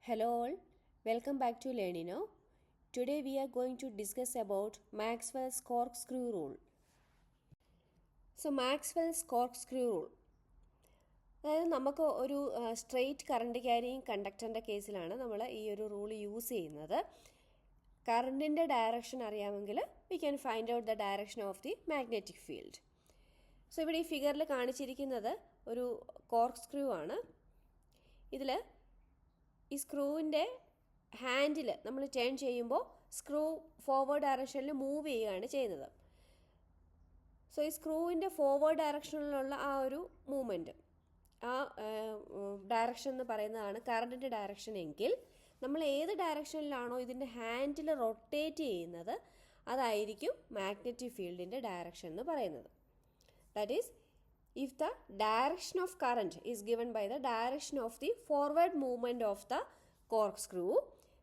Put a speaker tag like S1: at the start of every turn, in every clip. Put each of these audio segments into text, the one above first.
S1: Hello all, welcome back to Learnino. Today we are going to discuss about Maxwell's corkscrew rule. So Maxwell's corkscrew rule. അതായത് നമുക്ക് ഒരു straight current carrying കണ്ടക്ടറിൻ്റെ കേസിലാണ് നമ്മൾ ഈ ഒരു rule use ചെയ്യുന്നത്. കറണ്ടിൻ്റെ direction അറിയാമെങ്കിൽ we can find out the direction of the magnetic field. So ഇവിടെ ഈ ഫിഗറിൽ കാണിച്ചിരിക്കുന്നത് ഒരു കോർക്ക് സ്ക്രൂ ആണ്. ഇതിൽ ഈ സ്ക്രൂവിൻ്റെ ഹാൻഡിൽ നമ്മൾ ടേൺ ചെയ്യുമ്പോൾ സ്ക്രൂ ഫോർവേഡ് ഡയറക്ഷനിൽ മൂവ് ചെയ്യുകയാണ് ചെയ്യുന്നത്. സോ ഈ സ്ക്രൂവിൻ്റെ ഫോർവേഡ് ഡയറക്ഷനിലുള്ള ആ ഒരു മൂവ്മെൻറ്റ്, ആ ഡയറക്ഷൻ എന്ന് പറയുന്നതാണ് കറണ്ടിൻ്റെ ഡയറക്ഷൻ എങ്കിൽ നമ്മൾ ഏത് ഡയറക്ഷനിലാണോ ഇതിൻ്റെ ഹാൻഡിൽ റൊട്ടേറ്റ് ചെയ്യുന്നത് അതായിരിക്കും മാഗ്നറ്റിക് ഫീൽഡിൻ്റെ ഡയറക്ഷൻ എന്ന് പറയുന്നത്. That is if the direction of current is given by the direction of the forward movement of the corkscrew,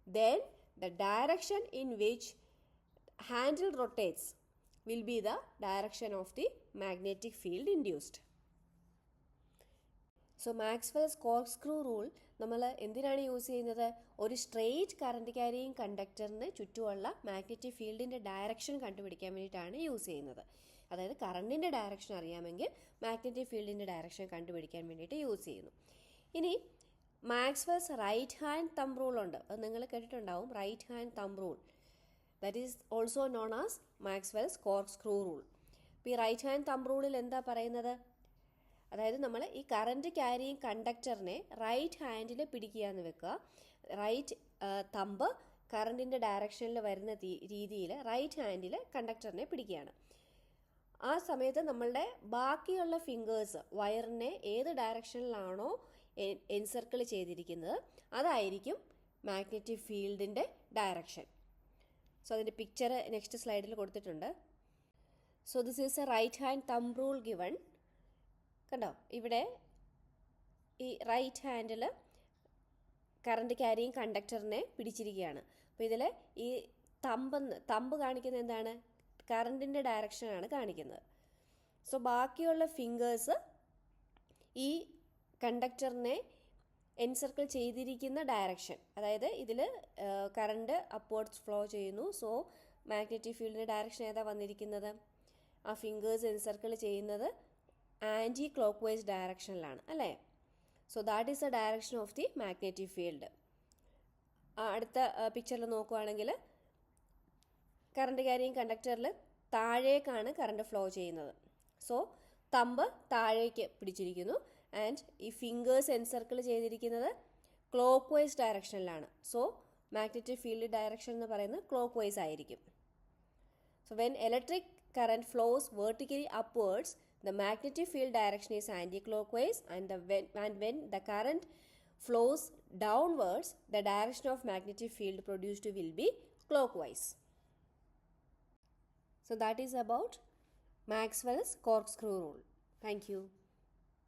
S1: then the direction in which handle rotates will be the direction of the magnetic field induced. So Maxwell's corkscrew rule നമ്മൾ എന്തിനാണ് use ചെയ്യുന്നത്? ഒരു straight current carrying കണ്ടക്ടറിന് ചുറ്റുമുള്ള magnetic ഫീൽഡിൻ്റെ direction കണ്ടുപിടിക്കാൻ വേണ്ടിയിട്ടാണ് use ചെയ്യുന്നത്. അതായത് കറണ്ടിൻ്റെ ഡയറക്ഷൻ അറിയാമെങ്കിൽ മാഗ്നറ്റിക് ഫീൽഡിൻ്റെ ഡയറക്ഷൻ കണ്ടുപിടിക്കാൻ വേണ്ടിയിട്ട് യൂസ് ചെയ്യുന്നു. ഇനി Maxwell's right hand thumb rule ഉണ്ട്, അത് നിങ്ങൾ കേട്ടിട്ടുണ്ടാവും. Right hand thumb rule, that is also known as Maxwell's corkscrew rule. അപ്പോൾ ഈ റൈറ്റ് ഹാൻഡ് തമ്പ് റൂളിൽ എന്താ പറയുന്നത്? അതായത് നമ്മൾ ഈ കറണ്ട് ക്യാരിയിങ് കണ്ടക്ടറിനെ റൈറ്റ് ഹാൻഡിൽ പിടിക്കുക എന്ന് വെക്കുക. റൈറ്റ് തമ്പ് കറണ്ടിൻ്റെ ഡയറക്ഷനിൽ വരുന്ന രീതിയിൽ റൈറ്റ് ഹാൻഡിൽ കണ്ടക്ടറിനെ പിടിക്കുകയാണ്. ആ സമയത്ത് നമ്മളുടെ ബാക്കിയുള്ള ഫിംഗേഴ്സ് വയറിനെ ഏത് ഡയറക്ഷനിലാണോ എൻസർക്കിൾ ചെയ്തിരിക്കുന്നത് അതായിരിക്കും മാഗ്നറ്റിക് ഫീൽഡിൻ്റെ ഡയറക്ഷൻ. സോ അതിൻ്റെ പിക്ചർ നെക്സ്റ്റ് സ്ലൈഡിൽ കൊടുത്തിട്ടുണ്ട്. So this is a right hand thumb rule given. കണ്ടോ, ഇവിടെ ഈ റൈറ്റ് ഹാൻഡിൽ കറണ്ട് ക്യാരിയിങ് കണ്ടക്ടറിനെ പിടിച്ചിരിക്കുകയാണ്. അപ്പോൾ ഇതിൽ ഈ തമ്പ് കാണിക്കുന്നത് എന്താണ്? കറണ്ടിൻ്റെ ഡയറക്ഷനാണ് കാണിക്കുന്നത്. സോ ബാക്കിയുള്ള ഫിംഗേഴ്സ് ഈ കണ്ടക്ടറിനെ എൻസർക്കിൾ ചെയ്തിരിക്കുന്ന ഡയറക്ഷൻ, അതായത് ഇതിൽ കറണ്ട് അപ്വേർഡ്സ് ഫ്ലോ ചെയ്യുന്നു. സോ മാഗ്നറ്റിക് ഫീൽഡിൻ്റെ ഡയറക്ഷൻ ഏതാ വന്നിരിക്കുന്നത്? ആ ഫിംഗേഴ്സ് എൻസർക്കിൾ ചെയ്യുന്നത് ആൻറ്റി ക്ലോക്ക് വൈസ് ഡയറക്ഷനിലാണ്, അല്ലേ? So that is the direction of the magnetic field. അടുത്ത പിക്ചറിൽ നോക്കുകയാണെങ്കിൽ കറണ്ട് ക്യാരിയിങ് കണ്ടക്ടറിൽ താഴേക്കാണ് കറണ്ട് ഫ്ലോ ചെയ്യുന്നത്. സോ തമ്പ് താഴേക്ക് പിടിച്ചിരിക്കുന്നു ആൻഡ് ഈ ഫിംഗേഴ്സ് എൻസർക്കിൾ ചെയ്തിരിക്കുന്നത് ക്ലോക്ക് വൈസ് ഡയറക്ഷനിലാണ്. സോ മാഗ്നറ്റിക് ഫീൽഡ് ഡയറക്ഷൻ എന്ന് പറയുന്നത് ക്ലോക്ക് വൈസ് ആയിരിക്കും. So when electric current flows vertically upwards, the magnetic field direction is anti-clockwise, and when the current flows downwards, the direction of magnetic field produced will be clockwise. So that is about Maxwell's corkscrew rule. Thank you.